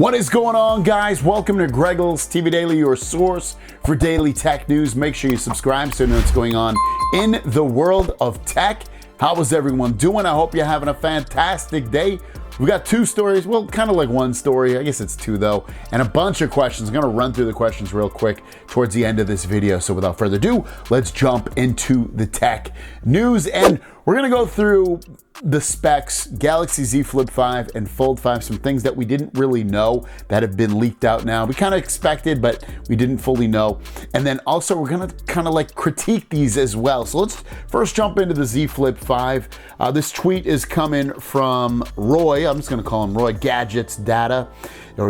What is going on, guys? Welcome to Greggles TV Daily, your source for daily tech news. Make sure you subscribe so you know what's going on in the world of tech. How is everyone doing? I hope you're having a fantastic day. We got two stories, well, kind of like one story. I guess it's two though, and a bunch of questions. I'm gonna run through the questions real quick towards the end of this video. So without further ado, let's jump into the tech news, and we're gonna go through the specs, Galaxy Z Flip 5 and Fold 5, some things that we didn't really know that have been leaked out now. We kind of expected, but we didn't fully know. And then also we're gonna kind of like critique these as well. So let's first jump into the Z Flip 5. This tweet is coming from Roy. I'm just gonna call him Roy Gadgets Data. So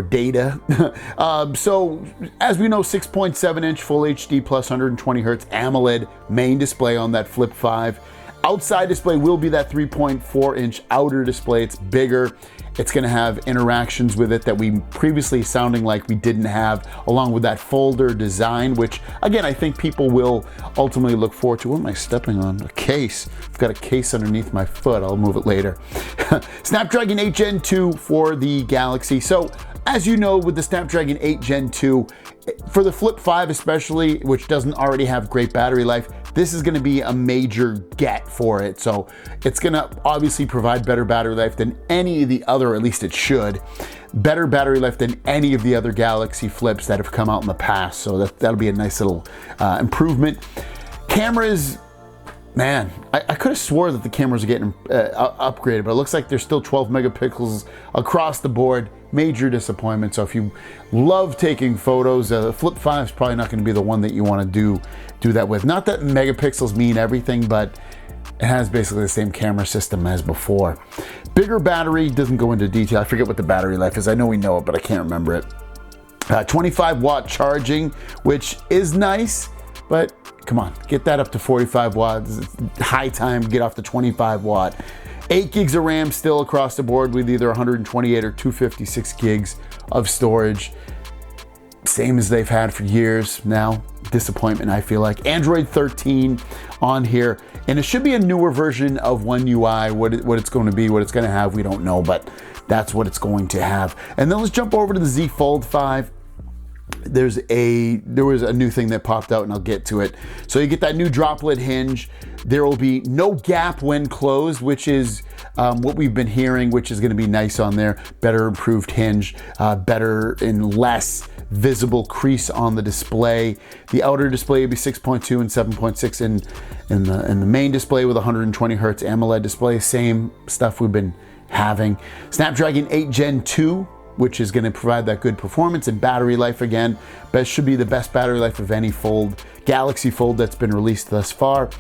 as we know, 6.7-inch Full HD plus 120 Hertz AMOLED main display on that Flip 5. Outside display will be that 3.4-inch outer display. It's bigger. It's going to have interactions with it that we previously sounding like we didn't have, along with that folder design, which again, I think people will ultimately look forward to. What am I stepping on? A case. I've got a case underneath my foot. I'll move it later. Snapdragon 8 Gen 2 for the Galaxy. So as you know, with the Snapdragon 8 Gen 2, for the Flip 5 especially, which doesn't already have great battery life, this is going to be a major get for it. So it's going to obviously provide better battery life than any of the other, at least it should, better battery life than any of the other Galaxy Flips that have come out in the past. So that'll be a nice little improvement. Cameras, man, I could have swore that the cameras are getting upgraded, but it looks like they're still 12 megapixels across the board. Major disappointment. So if you love taking photos, the Flip 5 is probably not going to be the one that you want to do that with. Not that megapixels mean everything, but it has basically the same camera system as before. Bigger battery, doesn't go into detail. I forget what the battery life is. I know we know it, but I can't remember it. 25-watt charging, which is nice, but come on, get that up to 45 watts. It's high time, get off the 25 watt. 8 gigs of RAM still across the board with either 128 or 256 gigs of storage. Same as they've had for years now. Disappointment, I feel like. Android 13 on here, and it should be a newer version of One UI. What it's going to be, what it's going to have, we don't know, but that's what it's going to have. And then let's jump over to the Z Fold 5. There was a new thing that popped out, and I'll get to it. So you get that new droplet hinge. There will be no gap when closed, which is what we've been hearing, which is going to be nice on there. Better improved hinge, better and less visible crease on the display. The outer display will be 6.2 and 7.6 in the main display with 120 Hertz AMOLED display. Same stuff we've been having. Snapdragon 8 Gen 2, which is going to provide that good performance and battery life again. But should be the best battery life of any Fold, Galaxy Fold that's been released thus far.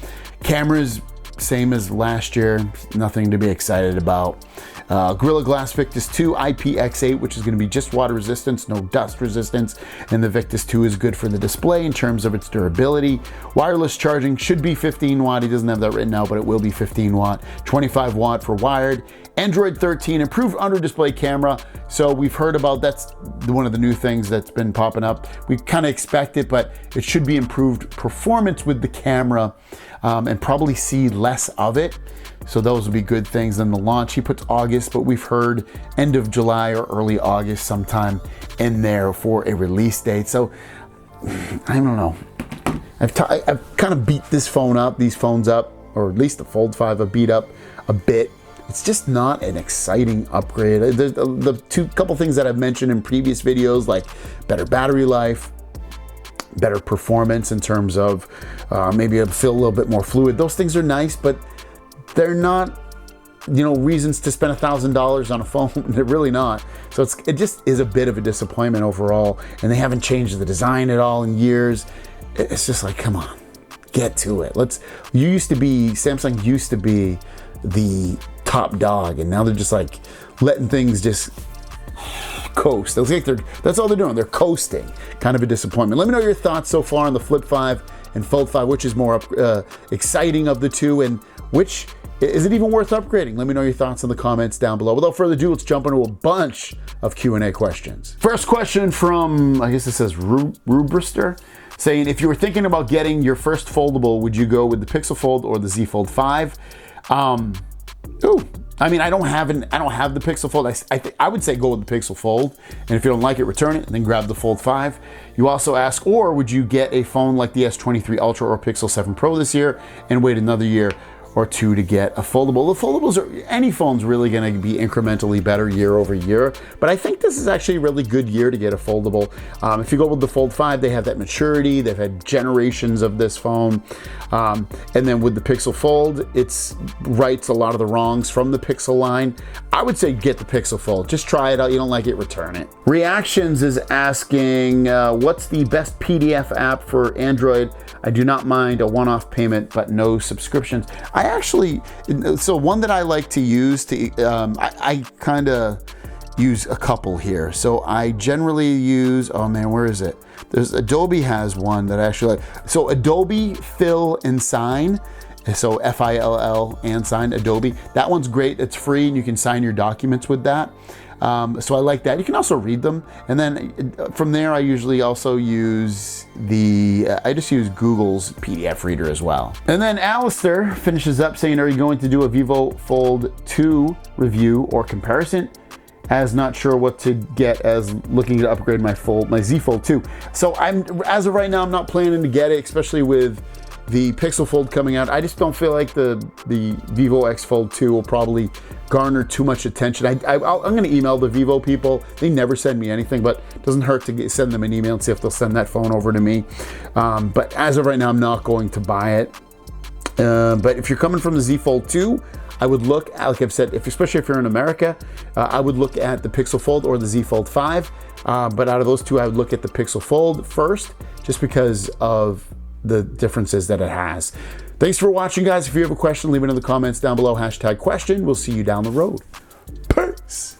Cameras, same as last year, nothing to be excited about. Gorilla Glass Victus 2 IPX8, which is going to be just water resistance, no dust resistance, and the Victus 2 is good for the display in terms of its durability. Wireless charging should be 15 watt. He doesn't have that written out, but it will be 15 watt, 25 watt for wired. Android 13, improved under-display camera. So we've heard about, that's one of the new things that's been popping up. We kind of expect it, but it should be improved performance with the camera, and probably see less of it. So those will be good things. Then the launch, he puts August, but we've heard end of July or early August sometime in there for a release date. So I don't know. I've kind of beat these phones up, or at least the Fold 5 I've beat up a bit. It's just not an exciting upgrade. The couple things that I've mentioned in previous videos, like better battery life, better performance in terms of maybe it'll feel a little bit more fluid. Those things are nice, but they're not, reasons to spend $1,000 on a phone. They're really not. So it just is a bit of a disappointment overall, and they haven't changed the design at all in years. It's just like, come on, get to it. Samsung used to be the top dog, and now they're just like letting things just coast. That's all they're doing. They're coasting. Kind of a disappointment. Let me know your thoughts so far on the Flip 5 and Fold 5. Which is more exciting of the two, and which is it even worth upgrading? Let me know your thoughts in the comments down below. Without further ado, let's jump into a bunch of Q&A questions. First question from, I guess it says Rubrister, saying, if you were thinking about getting your first foldable, would you go with the Pixel Fold or the Z Fold 5? I mean, I don't have the Pixel Fold. I would say go with the Pixel Fold, and if you don't like it, return it, and then grab the Fold 5. You also ask, or would you get a phone like the S23 Ultra or Pixel 7 Pro this year and wait another year or two to get a foldable? The foldables are, any phone's really going to be incrementally better year over year, but I think this is actually a really good year to get a foldable. If you go with the Fold 5, they have that maturity, they've had generations of this phone, and then with the Pixel Fold, it's rights a lot of the wrongs from the Pixel line. I would say get the Pixel Fold, just try it out, you don't like it, return it. Reactions is asking, what's the best PDF app for Android? I do not mind a one-off payment, but no subscriptions. I actually, so one that I like to use, I kind of use a couple here. So I generally use, oh man, where is it? There's Adobe has one that I actually like. So Adobe Fill and Sign. So Fill and Sign, Adobe. That one's great. It's free and you can sign your documents with that. So I like that. You can also read them. And then from there, I usually also use I just use Google's PDF reader as well. And then Alistair finishes up saying, are you going to do a Vivo Fold 2 review or comparison? As not sure what to get, as looking to upgrade my Z Fold 2. So as of right now, I'm not planning to get it, especially with the Pixel Fold coming out. I just don't feel like the Vivo X Fold 2 will probably garner too much attention. I'm going to email the Vivo people. They never send me anything, but it doesn't hurt to send them an email and see if they'll send that phone over to me. But as of right now, I'm not going to buy it. But if you're coming from the Z Fold 2, I would look, like I've said, especially if you're in America, I would look at the Pixel Fold or the Z Fold 5. But out of those two, I would look at the Pixel Fold first, just because of the differences that it has. Thanks for watching, guys. If you have a question, leave it in the comments down below. #question. We'll see you down the road. Peace.